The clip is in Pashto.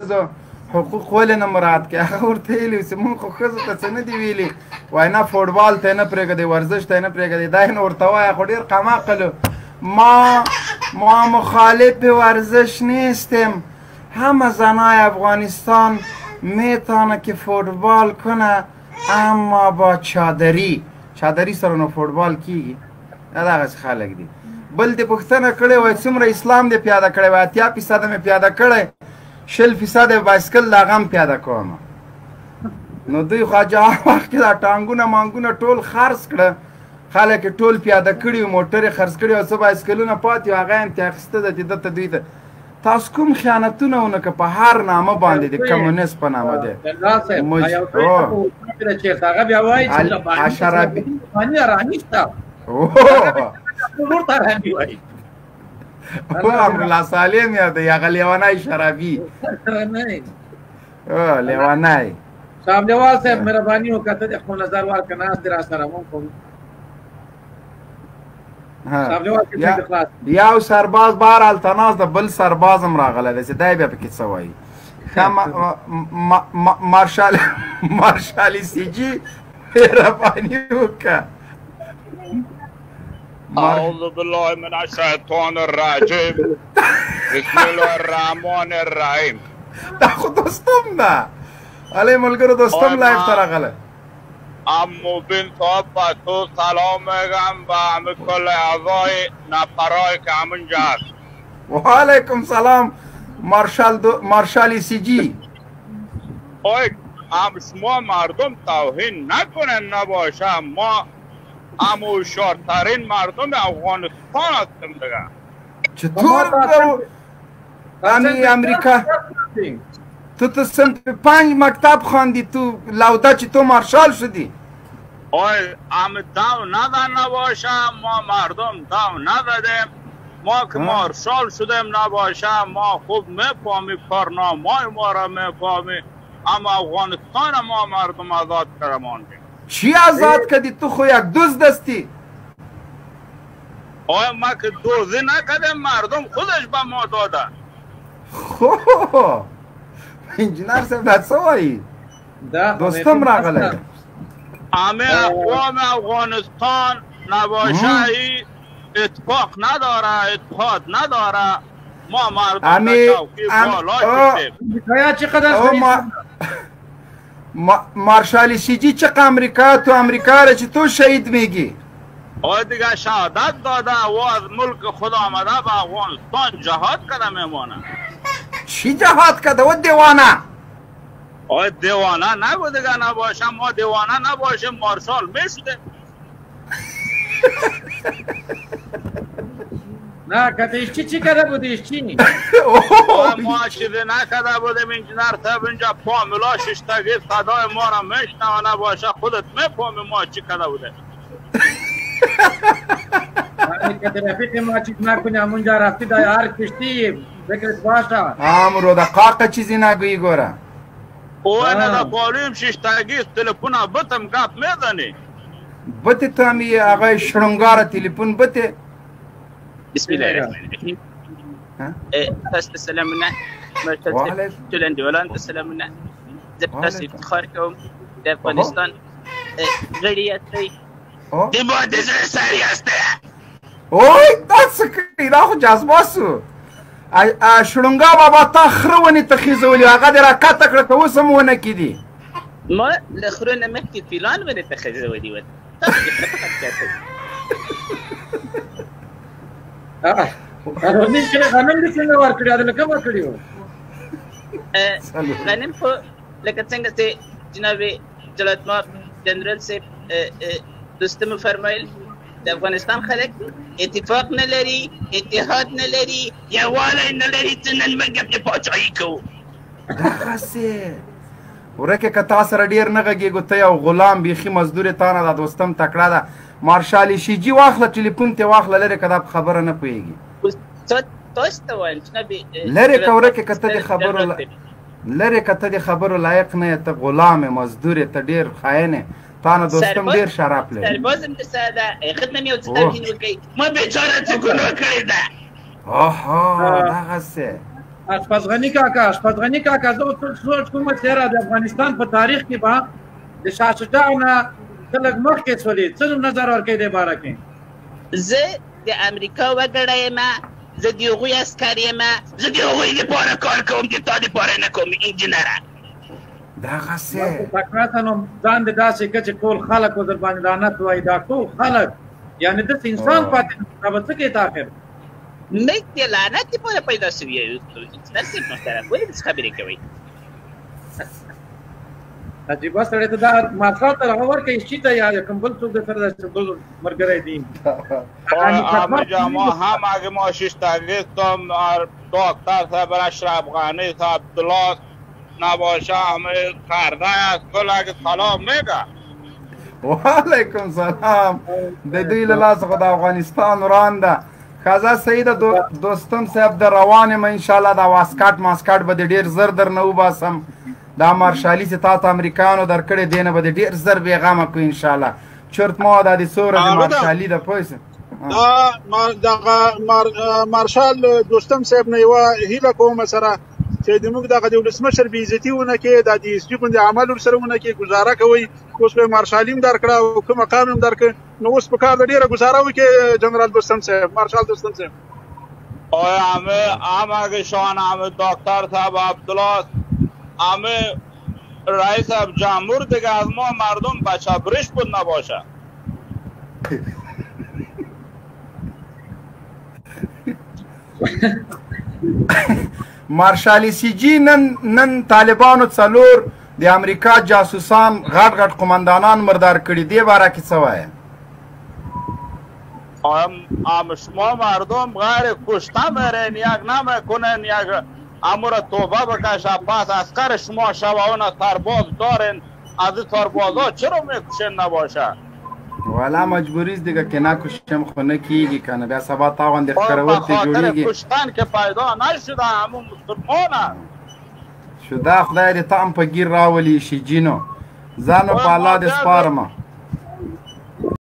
ښځو حقوق ولې نه مراعات کوي؟ هغه ورته ویلي چې مونږ خو ښځو ته څه نه دي ویلي، وایي نه فوټبال ته یې نه پرېږدئ، ورزش ته یې نه پرېږدئ. دا یې نو ورته وایه خو ډېر قمعقل و. ما مخالف ورزش نیستم، همه زنای افغانستان میتونه که فوتبال کنه اما با چادری سره نو فوتبال کیږي. دا دغسې خلک دي. بل دې پوښتنه کړې وای څومره اسلام دې پیاده کړی وای؟ 80% مې پیاده کړی، 60% بایسکل د هغه هم پیاده کوم. نو دوی خو هغه وخت کې دا ټانګونه مانګونه ټول خرڅ کړه، خلک یې ټول پیاده کړي وو، موټر یې خرڅ کړي او څه بایسکلونه پاتې وو، هغه یې هم ترې اخیسته ده چې دلته دوی ته تاسو کوم خیانتونه ونه که په هر نامه باندې د کمونیست په نامه دی. هغه بیا وایي چې اشرابي امرالله سالم یادوي، هغه لیونی شرابي لیونی. صاحب جوال صاحب مهرباني وکړه ته د خپل نظر ورکړه، ناست دی راسره مونږ کوم یو سرباز بهرحال ته ناست ده، بل سرباز هم راغلی دی چې دی بیا پکې څه وایي. مارشال سیجي مهرباني وکړه. اعوذ بالله من الشیطان الرجیم بسم الله الرحمن الرحیم. دا خو دوستم ده علی ملګرو، دوستم لایف ته راغلی. مبین صاحب با تو سلام میگم و همه کل اعضای نفرهای که همونجا هست. وعلیکم سلام مارشال سیجی. شما مردم توهین نکنن نباشه، ما اما هوشیارترین مردم افغانستان هستیم دیگه. چطور امریکا تو صنف 5 مکتب خواندی، تو لوده چی تو مارشال شدی؟ دو نده نباشه، ما مردم دو ندادیم، ما که مارشال شدیم نباشه، ما خوب میفهمیم کارنامه‌های ما را میفهمیم، اما افغانستان ما مردم آزاد کردیم. چی آزاد کردی؟ تو خو یک دزد هستی. ما که دزدی نکردیم، مردم خودش به ما دادن. انجینر صاحب دا څه وایي؟ دوستم راغلی. همه اقوام افغانستان نباشه اتفاق نداره، اتحاد نداره، ما مردم توقیف بالا شدیم. مارشال سیجی چه امریکا تو امریکا را چی تو شهید میگی؟ دیگه شهادت داده و از ملک خود آمده به افغانستان جهاد کرده میمانه. چی جهاد کرده و دیوانه؟ دیوانه نگو دیگه نباشه، ما دیوانه نباشیم مارشال میشده. نه کتیش چی کرده بودیش چی؟ ما چیزی نکرده بودیم انجینر صاحب، اینجا فامیلا ششتگی صدای ما را میشنوه نباشه، خودت میفهمی ما چی کرده بوده. که رفیق ما چیز نکنی همونجا رفتی دا هر کشتی بکرت باشه. رو دا قاقه چیزی نگویی گوره. نه دا پالیم ششتگی تلفون بتم گپ میزنی. بته تو همی آقای شرنگار تلفون بته. بسم الله الرحمن الرحیم. تاسو ته سلامونه، مرتضی ټولنډیوالان ته سلامونه. زه په تاسو افتخار کوم د افغانستان غړي یاستئ، د ما د زړه سړی یاستئ. اوی دا څه کوي؟ دا خو جذبه سو. شړونګا بابا تا خره ونې تخیزولي، هغه دې راکته کړه که اوس هم ونه کېدي. ما له خرو نه مخکې فیلان ونې تخیزولي ول. تاسو دې خره فقط کوئ. غنم دې څنګه ورکړي؟ دا کوم ورکړي وو؟ غنم خو لکه څنګه چې جناب جلالتمآب جنرال صاحب دوستمو فرمایل، د افغانستان خلک اتفاق نه لري، اتحاد نه لري، یووالی نه لري، چې نن موږ د پاچاهي کوو. دغسې ورکه که تا سره ډېر نه غږېږو، ته یو غلام بیخي مزدور تا نه ده، دوستم تکړه ده. مارشال سیجي واخله ټلیفون ته واخله، لرې که دا په خبره نه پوهېږي. تاسو ته وایم جناب لرې که ورکه که ته د خبرو لرې که ته د خبرو لایق نه یې، ته غلام یې، مزدور یې، ته ډېر خاین یې، تا نه دوستم ډېر شراب لري. سرباز هم دسه ده، هغه نه مې یو څه توهین وکړئ، ما بېچاره څه ګناه کړې ده. اوهو دغسې اشرف غني کاکا زه سوچ کوم چې د افغانستان په تاریخ کې به د شاه شجاع نه څه لږ مخکې شولې څه نظر ورکوې دې باره کې؟ زه د امریکا وګړی یم، زه د هغوی عسکر یم، زه د هغوی لپاره کار کوم د تا دپاره نه کوم انجینره. دغسې تکراته نو ځان دې داسې که چې ټول خلک ورباندې باندې لعنت وایي، دا ټول خلک یعنې داسې انسان پاتې دا به څه کوي ته آخر؟ موږ د لعنت دپاره پیدا سوي یو. انجینر صاحب محترم ولې داسې خبرې کوئ؟ عجیبه سړی ته دا مارشال ته هغه ورکوي شي ته یا کوم بل څوک د سره داسې بل ملګری دي. ما هم اگه ما شیشتگیستم دکتر صاحب اشرف غنی صاحب عبدالله نباشه همه کرده است کل اگه سلام میگه. وعلیکم سلام. د دوی له لاسه خو د افغانستان وران ده. ښځه سعید دوستم صاحب د روان یم انشاءالله دا واسکټ ماسکټ به د ډېر زر درنه وباسم. دا مارشالي چې تا ته امریکایانو درکړې دی نه به د ډېر زر بېغمه کړو انشاءالله. چرت مه وه دا د څو ورځې مارشالي ده پوه شوې. دغه مارشال دوستم صاحب نه یوه هیله کوم سره چې زموږ دغه د ولسمشر بې عزتي ونه کړي، دا د ایس پي غوندې عمل ورسره ونه کړي. ګزاره کوئ اوس به یې مارشالي هم درکړه او کوم مقام هم درکړه، نو اوس په کار ده ډېره ګزاره وکړي جنرال دوستم صاحب، مارشال دوستم صاحب. همه شان همه دکتر صاحب عبدالله همه رئیس جمهور دیگه از ما مردم بچه برش بود نباشه. مارشال سی جی نن طالبانو څلور د امریکا جاسوسان غټ غټ قماندانان مردار کړي، دې باره کې څه وایه؟ شما مردم غیر کشته میرین، یک نمیکنین، یک امور توبه بکشه. پس اسکر شما شبهونه سرباز دارین، از این سربازها چرا میکشین نباشه؟ والا مجبوری است دیگه که نکشم خو نه کیږي کنه، بیا سبا تا غوندې ښکرور ته جوړېږي. کشتن که پیدا نشده همون مسلمانه شده. خدای دې ته هم په ګیر راولي شي جینو. ځانو په الله دې سپارمه.